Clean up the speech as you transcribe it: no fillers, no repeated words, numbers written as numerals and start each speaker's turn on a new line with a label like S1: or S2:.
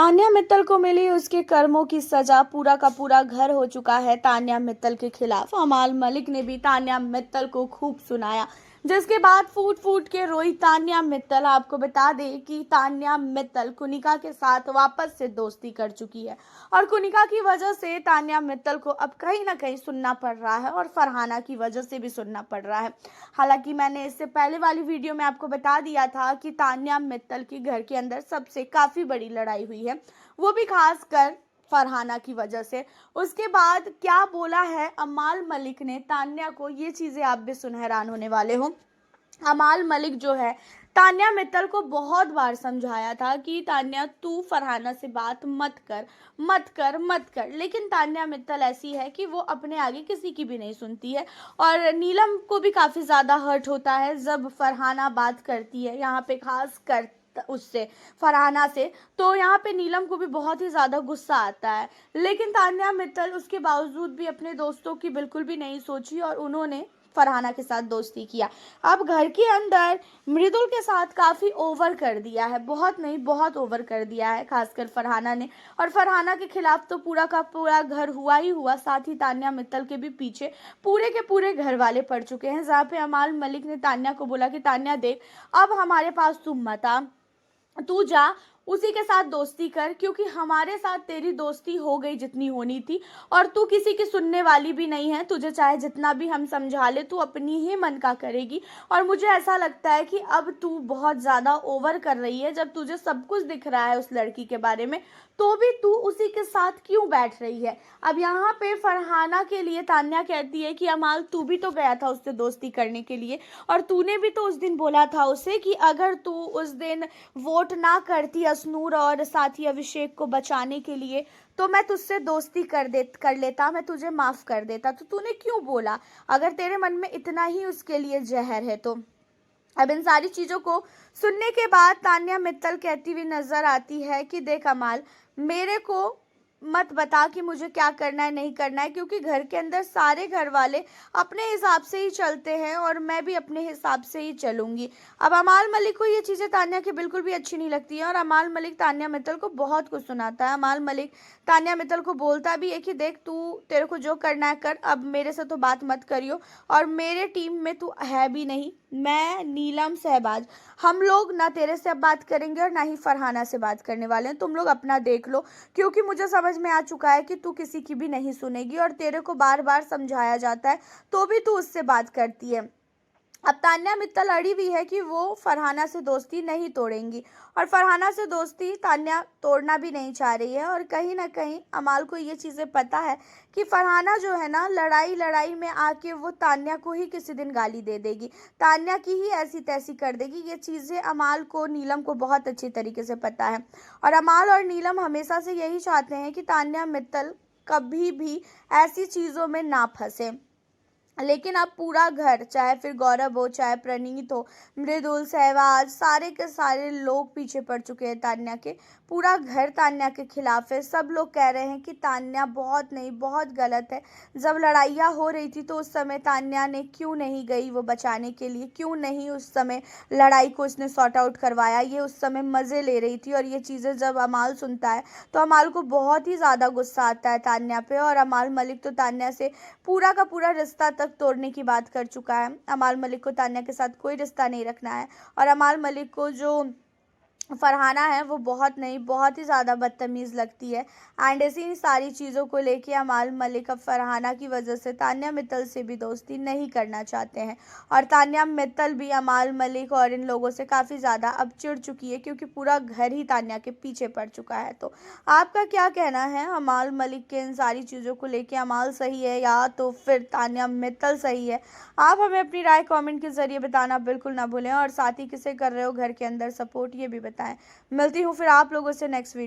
S1: तान्या मित्तल को मिली उसके कर्मों की सजा, पूरा का पूरा घर हो चुका है तान्या मित्तल के खिलाफ। अमाल मलिक ने भी तान्या मित्तल को खूब सुनाया, जिसके बाद फूट फूट के रोई तान्या मित्तल। आपको बता दें कि तान्या मित्तल कुनिका के साथ वापस से दोस्ती कर चुकी है और कुनिका की वजह से तान्या मित्तल को अब कहीं ना कहीं सुनना पड़ रहा है और फरहाना की वजह से भी सुनना पड़ रहा है। हालांकि मैंने इससे पहले वाली वीडियो में आपको बता दिया था कि तान्या मित्तल की घर के अंदर सबसे काफ़ी बड़ी लड़ाई हुई है, वो भी खास कर फरहाना की वजह से। उसके बाद क्या बोला है अमाल मलिक ने तान्या को, ये चीज़ें आप भी सुन हैरान होने वाले हो। अमाल मलिक जो है तान्या मित्तल को बहुत बार समझाया था कि तान्या तू फरहाना से बात मत कर मत कर मत कर, लेकिन तान्या मित्तल ऐसी है कि वो अपने आगे किसी की भी नहीं सुनती है। और नीलम को भी काफ़ी ज़्यादा हर्ट होता है जब फरहाना बात करती है, यहाँ पे खास कर उससे फरहाना से, तो यहाँ पे नीलम को भी बहुत ही ज़्यादा गुस्सा आता है। लेकिन तान्या मित्तल उसके बावजूद भी अपने दोस्तों की बिल्कुल भी नहीं सोची और उन्होंने फरहाना के साथ दोस्ती किया। अब घर के अंदर मृदुल के साथ काफ़ी ओवर कर दिया है, बहुत नहीं बहुत ओवर कर दिया है खासकर फरहाना ने। और फरहाना के खिलाफ तो पूरा का पूरा घर हुआ ही हुआ, साथ ही तान्या मित्तल के भी पीछे पूरे के पूरे घर वाले पड़ चुके हैं। जहाँ पे अमाल मलिक ने तान्या को बोला कि तान्या देख, अब हमारे पास तू मत आ, तू जा उसी के साथ दोस्ती कर, क्योंकि हमारे साथ तेरी दोस्ती हो गई जितनी होनी थी और तू किसी की सुनने वाली भी नहीं है। तुझे चाहे जितना भी हम समझा ले, तू अपनी ही मन का करेगी। और मुझे ऐसा लगता है कि अब तू बहुत ज़्यादा ओवर कर रही है। जब तुझे सब कुछ दिख रहा है उस लड़की के बारे में, तो भी तू उसी के साथ क्यों बैठ रही है। अब यहाँ पे फरहाना के लिए तान्या कहती है कि अमाल तू भी तो गया था उससे दोस्ती करने के लिए, और तूने भी तो उस दिन बोला था उसे कि अगर तू उस दिन वोट ना करती अशनूर और साथी अभिषेक को बचाने के लिए, तो मैं तुझसे दोस्ती कर लेता, मैं तुझे माफ़ कर देता। तो तूने क्यों बोला, अगर तेरे मन में इतना ही उसके लिए जहर है तो। अब इन सारी चीज़ों को सुनने के बाद तान्या मित्तल कहती हुई नज़र आती है कि देख अमाल, मेरे को मत बता कि मुझे क्या करना है नहीं करना है, क्योंकि घर के अंदर सारे घर वाले अपने हिसाब से ही चलते हैं और मैं भी अपने हिसाब से ही चलूँगी। अब अमाल मलिक को ये चीज़ें तान्या की बिल्कुल भी अच्छी नहीं लगती हैं और अमाल मलिक तान्या मित्तल को बहुत कुछ सुनाता है। अमाल मलिक तान्या मित्तल को बोलता भी है कि देख तू, तेरे को जो करना है कर, अब मेरे से तो बात मत करियो, और मेरे टीम में तू है भी नहीं। मैं, नीलम, शहबाज, हम लोग ना तेरे से अब बात करेंगे और ना ही फरहाना से बात करने वाले हैं। तुम लोग अपना देख लो, क्योंकि मुझे समझ में आ चुका है कि तू किसी की भी नहीं सुनेगी और तेरे को बार बार समझाया जाता है तो भी तू उससे बात करती है। अब तान्या मित्तल अड़ी हुई है कि वो फरहाना से दोस्ती नहीं तोड़ेंगी और फरहाना से दोस्ती तान्या तोड़ना भी नहीं चाह रही है। और कहीं ना कहीं अमाल को ये चीज़ें पता है कि फरहाना जो है ना, लड़ाई लड़ाई में आके वो तान्या को ही किसी दिन गाली दे देगी, तान्या की ही ऐसी तैसी कर देगी। ये चीज़ें अमाल को, नीलम को बहुत अच्छी तरीके से पता है और अमाल और नीलम हमेशा से यही चाहते हैं कि तान्या मित्तल कभी भी ऐसी चीज़ों में ना फंसे। लेकिन अब पूरा घर, चाहे फिर गौरव हो, चाहे प्रणीत हो, मृदुल, सहवाज, सारे के सारे लोग पीछे पड़ चुके हैं तान्या के। पूरा घर तान्या के खिलाफ है। सब लोग कह रहे हैं कि तान्या बहुत नहीं बहुत गलत है। जब लड़ाइयाँ हो रही थी तो उस समय तान्या ने क्यों नहीं गई वो बचाने के लिए, क्यों नहीं उस समय लड़ाई को उसने सॉर्ट आउट करवाया। ये उस समय मज़े ले रही थी और ये चीज़ें जब अमाल सुनता है तो अमाल को बहुत ही ज़्यादा गुस्सा आता है तान्या पे। और अमाल मलिक तो तान्या से पूरा का पूरा रिश्ता तक तोड़ने की बात कर चुका है। अमाल मलिक को तान्या के साथ कोई रिश्ता नहीं रखना है और अमाल मलिक को जो फरहाना है वो बहुत नहीं बहुत ही ज़्यादा बदतमीज़ लगती है। एंड ऐसी सारी चीज़ों को लेके अमाल मलिक अब फरहाना की वजह से तान्या मित्तल से भी दोस्ती नहीं करना चाहते हैं और तान्या मित्तल भी अमाल मलिक और इन लोगों से काफ़ी ज़्यादा अब चिढ़ चुकी है, क्योंकि पूरा घर ही तान्या के पीछे पड़ चुका है। तो आपका क्या कहना है अमाल मलिक के इन सारी चीज़ों को लेके? अमाल सही है या तो फिर तान्या मित्तल सही है? आप हमें अपनी राय कमेंट के ज़रिए बताना बिल्कुल ना भूलें और साथ ही किसे कर रहे हो घर के अंदर सपोर्ट, ये भी बताएं। मिलती हूँ फिर आप लोगों से नेक्स्ट वीडियो।